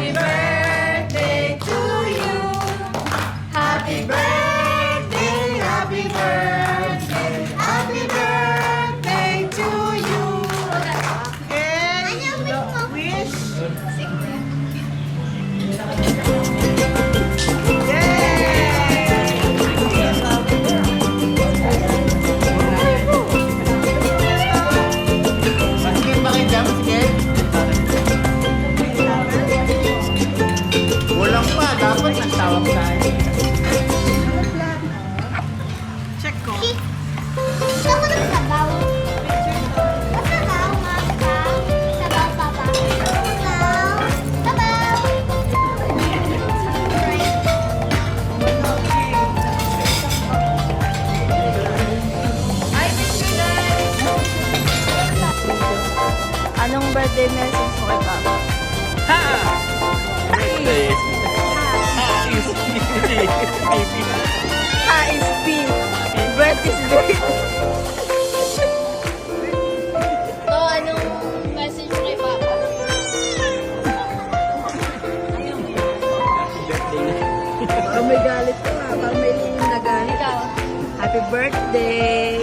Happy birthday to you. Happy birthday, happy birthday, happy birthday to you. And wish. Walang pa, dapat nagtawag tayo. Check ko. Gusto ko ng sabaw. Sabaw, mama. Sabaw, papa. Sabaw. Sabaw. Hi, thank you guys. Anong birthday message mo kay Papa? Ha! Birthday! Ha is baby. Ha is B. Birth is birth. So, anong message mo kay Papa? Baka may galit ka nga. Baka may nagalit. Ikaw. Happy birthday!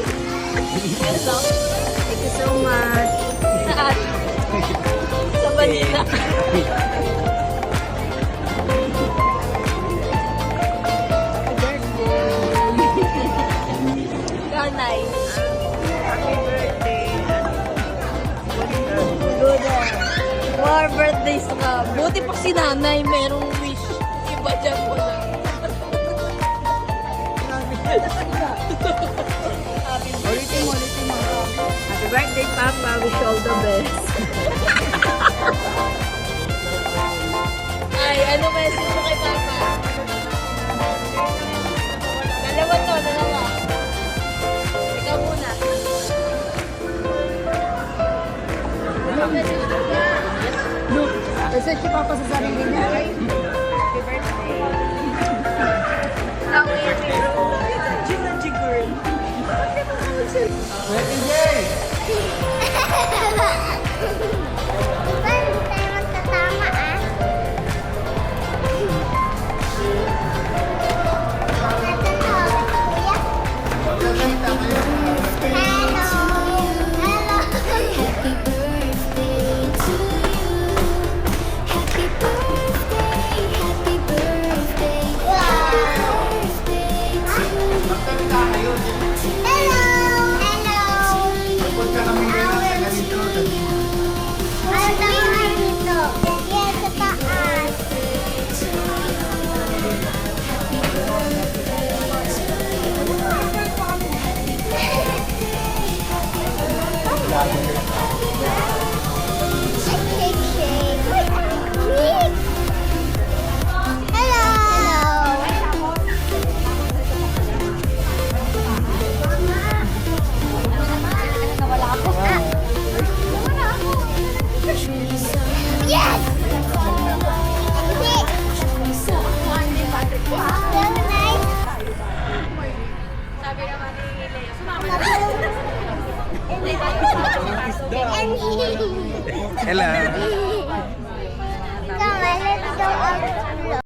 Ito. Thank you so much. Saan? Sa Manila. Kanay. Happy birthday. Good. More birthdays ka. Buti pa si nanay merong wish. Iba dyan wala. Happy Ulitin mo, ulitin mo. Happy birthday, Papa. Wish you all the best. Ay, ano message mo kay Papa? Dalawa to, dalawa. Ikaw muna. Ano message mo ka? Look, kasi si Papa sa sarili niya. Happy birthday. Hindi tayo magtatama, ah. Ito na, kuya. Hello. Hello. Happy birthday to you. Happy birthday, happy birthday, Wow. birthday to you. Hello. Hello. Punta kami ngayon sa ganito. Ano tayo dito? Yes, sa taas. Shake, shake, shake. Shake. Hello. Nawala ako. Nawala ako. Yes! Very nice. Sabi naman ni Leo, sumama na. And Hello. Come on, let's go out.